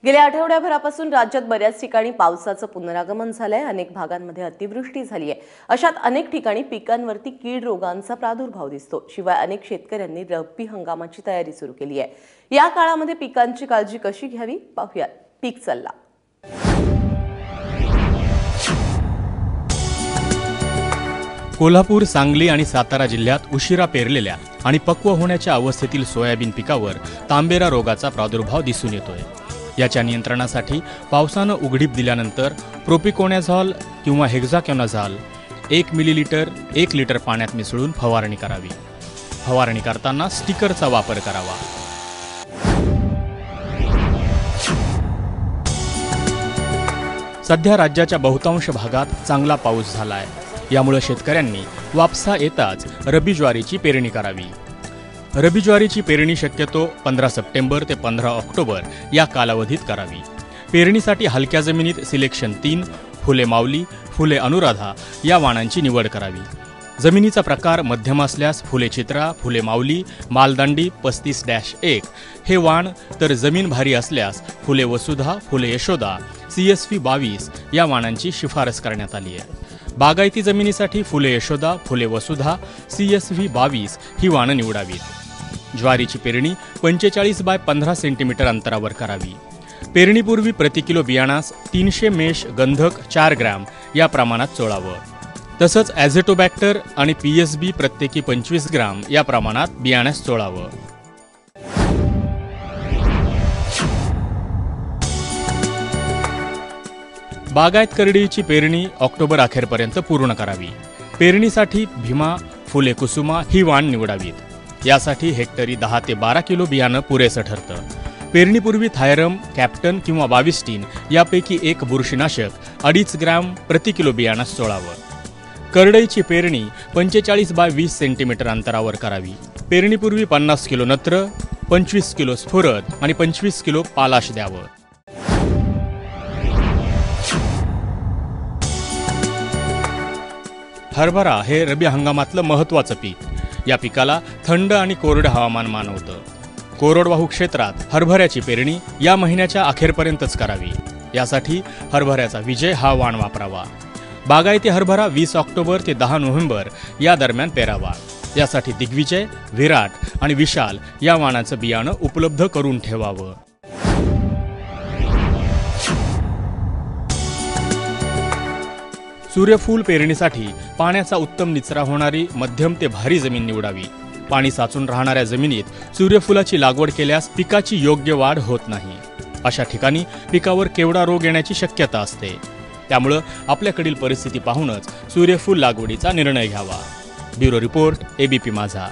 गेल्या आठवड्याभरापासून राज्यात बऱ्याच ठिकाणी पावसाचं पुनरागमन झालंय। अनेक भागांमध्ये अतिवृष्टी झाली आहे। अशात अनेक ठिकाणी पिकांवरती कीड रोगांचा प्रादुर्भाव दिसतो। शिवाय अनेक शेतकऱ्यांनी रब्बी हंगामाची तयारी सुरू केली आहे। या काळामध्ये पिकांची काळजी कशी घ्यावी पाहूया पीक सल्ला। कोल्हापूर, सांगली आणि सातारा जिल्ह्यात उशिरा पेरलेल्या आणि पक्व होण्याच्या अवस्थेतील सोयाबीन पिकावर तांबेरा रोगाचा प्रादुर्भाव दिसून येतोय। याच्या नियंत्रणासाठी पावसानं उघडीप दिल्यानंतर प्रोपिकोनॅझॉल किंवा हेक्साकोनाझॉल 1 मिलीलीटर 1 लिटर पाण्यात मिसळून फवारणी करावी। फवारणी करताना स्टिकरचा वापर करावा। सध्या राज्याच्या बहुतांश भागात चांगला पाऊस झाला आहे। यामुळे शेतकऱ्यांनी वापसा येताच रब्बी ज्वारीची पेरणी करावी। रब्बी ज्वारीची पेरणी शक्यतो 15 सप्टेंबर ते 15 ऑक्टोबर या कालावधीत करावी। पेरणीसाठी हलक्या जमिनीत सिलेक्शन 3, फुले माऊली, फुले अनुराधा या वाणांची निवड करावी। जमिनीचा प्रकार मध्यम असल्यास फुले चित्रा, फुले माऊली, मालदांडी 35-1 हे वाण, तर जमीन भारी असल्यास फुले वसुधा, फुले यशोदा, CSV 22 या वाणांची शिफारस करण्यात आली आहे। बागायती जमिनीसाठी फुले यशोदा, फुले वसुधा, CSV 22 ही वाणं निवडावीत। ज्वारीची पेरणी 45 बाय 15 सेंटीमीटर अंतरावर करावी। पेरणीपूर्वी प्रति किलो बियाणास 300 मेष गंधक 4 ग्रॅम या प्रमाणात चोळावं। तसंच ॲझेटोबॅक्टर आणि PSB प्रत्येकी 25 ग्रॅम या प्रमाणात बियाण्यास चोळावं। बागायत करडईची पेरणी ऑक्टोबर अखेरपर्यंत पूर्ण करावी। पेरणीसाठी भीमा, फुले कुसुमा ही वाण निवडावीत। यासाठी हेक्टरी 10 ते 12 किलो बियाणं पुरेसं ठरतं। पेरणीपूर्वी थायरम, कॅप्टन किंवा 22 यापैकी एक बुरशीनाशक 2.5 ग्रॅम प्रति किलो बियाणास चोळावं। करडईची पेरणी 45 बाय 20 सेंटीमीटर अंतरावर करावी। पेरणीपूर्वी 50 किलो नत्र, 25 किलो स्फुरद आणि 25 किलो पालाश द्यावं। हरभरा हे रब्बी हंगामातलं महत्त्वाचं पीक। या पिकाला थंड आणि कोरडं हवामान मानवतं। कोरडवाहू क्षेत्रात हरभऱ्याची पेरणी या महिन्याच्या अखेरपर्यंतच करावी। यासाठी हरभऱ्याचा विजय हा वाण वापरावा। बागायती हरभरा 20 ऑक्टोबर ते 10 नोव्हेंबर या दरम्यान पेरावा। यासाठी दिग्विजय, विराट आणि विशाल या वाणाचं बियाणं उपलब्ध करून ठेवावं। सूर्यफूल पेरणीसाठी पाण्याचा उत्तम निचरा होणारी मध्यम ते भारी जमीन निवडावी। पाणी साचून राहणाऱ्या जमिनीत सूर्यफुलाची लागवड केल्यास पिकाची योग्य वाढ होत नाही। अशा ठिकाणी पिकावर केवडा रोग येण्याची शक्यता असते। त्यामुळे आपल्याकडील परिस्थिती पाहूनच सूर्यफूल लागवडीचा निर्णय घ्यावा। ब्युरो रिपोर्ट, ABP माझा।